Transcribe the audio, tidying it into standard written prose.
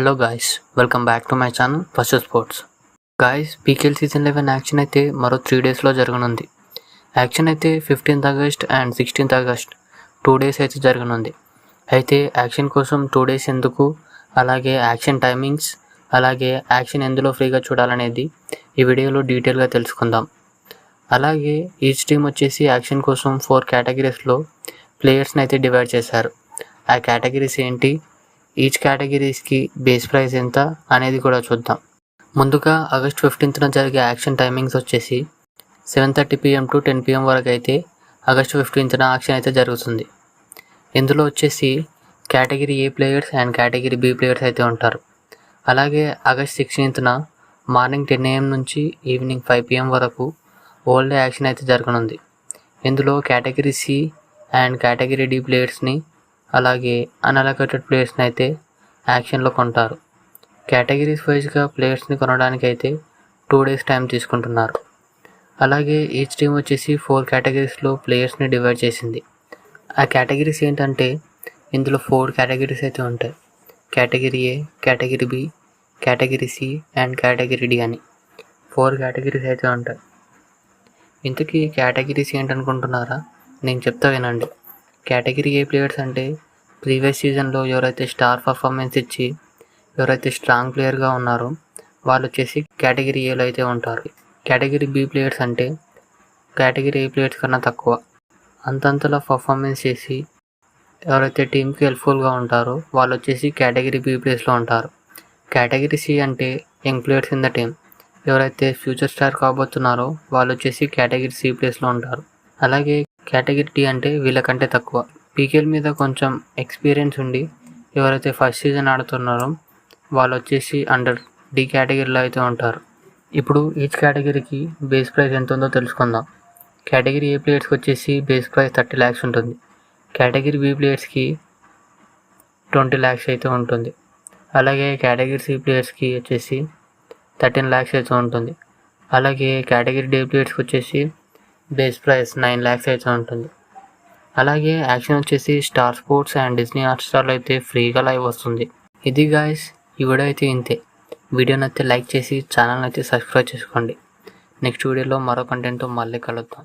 Hello guys, welcome back to my channel first sports. Guys, PKL season 11 action అయితే మరో 3 డేస్లో జరగనుంది. Action అయితే 15th August and 16th August 2 days అయితే జరగనుంది. అయితే యాక్షన్ కోసం 2 డేస్ ఎందుకు, అలాగే యాక్షన్ టైమింగ్స్, అలాగే యాక్షన్ ఎందులో ఫ్రీగా చూడాలనేది ఈ వీడియోలో డీటెయిల్గా తెలుసుకుందాం. అలాగే ఈచ్ టీమ్ వచ్చేసి యాక్షన్ కోసం 4 కేటగిరీస్లో ప్లేయర్స్ని అయితే డివైడ్ చేశారు. ఆ కేటగిరీస్ ఏంటి, ఈచ్ కేటగిరీస్కి బేస్ ప్రైస్ ఎంత అనేది కూడా చూద్దాం. ముందుగా ఆగస్ట్ 15th జరిగే యాక్షన్ టైమింగ్స్ వచ్చేసి 7:30 PM to 10 PM వరకు అయితే ఆగస్ట్ 15th యాక్షన్ అయితే జరుగుతుంది. ఇందులో వచ్చేసి category A players and category B players అయితే ఉంటారు. అలాగే ఆగస్ట్ 16th మార్నింగ్ 10 AM నుంచి ఈవినింగ్ 5 PM వరకు ఓల్డ్ డే యాక్షన్ అయితే జరగనుంది. ఇందులో category C and category D ప్లేయర్స్ని, అలాగే అన్అలొకేటెడ్ ప్లేయర్స్ని అయితే యాక్షన్లో కొంటారు. కేటగిరీస్ వైజ్గా ప్లేయర్స్ని కొనడానికి అయితే 2 డేస్ టైం తీసుకుంటున్నారు. అలాగే ఈచ్ టీమ్ వచ్చేసి 4 కేటగిరీస్లో ప్లేయర్స్ని డివైడ్ చేసింది. ఆ కేటగిరీస్ ఏంటంటే ఇందులో 4 కేటగిరీస్ అయితే ఉంటాయి. Category A, category B, category C and category D అని 4 కేటగిరీస్ అయితే ఉంటాయి. ఇంతకీ కేటగిరీస్ ఏంటనుకుంటున్నారా? నేను చెప్తా వినండి. కేటగిరీ ఏ ప్లేయర్స్ అంటే ప్రీవియస్ సీజన్లో ఎవరైతే స్టార్ పర్ఫార్మెన్స్ ఇచ్చి ఎవరైతే స్ట్రాంగ్ ప్లేయర్గా ఉన్నారో వాళ్ళు వచ్చేసి కేటగిరీ ఏలో అయితే ఉంటారు. కేటగిరీ బి ప్లేయర్స్ అంటే కేటగిరీ ఏ ప్లేయర్స్ కన్నా తక్కువ, అంతంతలా పర్ఫార్మెన్స్ చేసి ఎవరైతే టీంకి హెల్ప్ఫుల్గా ఉంటారో వాళ్ళు వచ్చేసి కేటగిరీ బి ప్లేయర్స్లో ఉంటారు. కేటగిరీ సి అంటే young players in the team, ఎవరైతే ఫ్యూచర్ స్టార్ కాబోతున్నారో వాళ్ళు వచ్చేసి కేటగిరీ సి ప్లేస్లో ఉంటారు. అలాగే కేటగిరీ డి అంటే వీళ్ళకంటే తక్కువ, పీకేఎల్ మీద కొంచెం ఎక్స్పీరియన్స్ ఉండి ఎవరైతే ఫస్ట్ సీజన్ ఆడుతున్నారో వాళ్ళు వచ్చేసి అండర్ డి కేటగిరీలో అయితే ఉంటారు. ఇప్పుడు ఈచ్ కేటగిరీకి బేస్ ప్రైస్ ఎంత ఉందో తెలుసుకుందాం. కేటగిరీ ఏ ప్లేయర్స్కి వచ్చేసి బేస్ ప్రైస్ 30 lakhs ఉంటుంది. కేటగిరీ బి ప్లేయర్స్కి 20 lakhs అయితే ఉంటుంది. అలాగే కేటగిరీ సి ప్లేయర్స్కి వచ్చేసి 13 lakhs అయితే ఉంటుంది. అలాగే కేటగిరీ డి ప్లేయర్స్కి వచ్చేసి బేస్ ప్రైస్ 9 lakhs అయితే ఉంటుంది. అలాగే యాక్షన్ వచ్చేసి స్టార్ స్పోర్ట్స్ అండ్ డిజ్నీ హాట్స్టార్లో అయితే ఫ్రీగా లైవ్ వస్తుంది. ఇది గాయ్స్, ఈ వీడియో అయితే ఇంతే. వీడియోని అయితే లైక్ చేసి ఛానల్ని అయితే సబ్స్క్రైబ్ చేసుకోండి. నెక్స్ట్ వీడియోలో మరో కంటెంట్తో మళ్ళీ కలుద్దాం.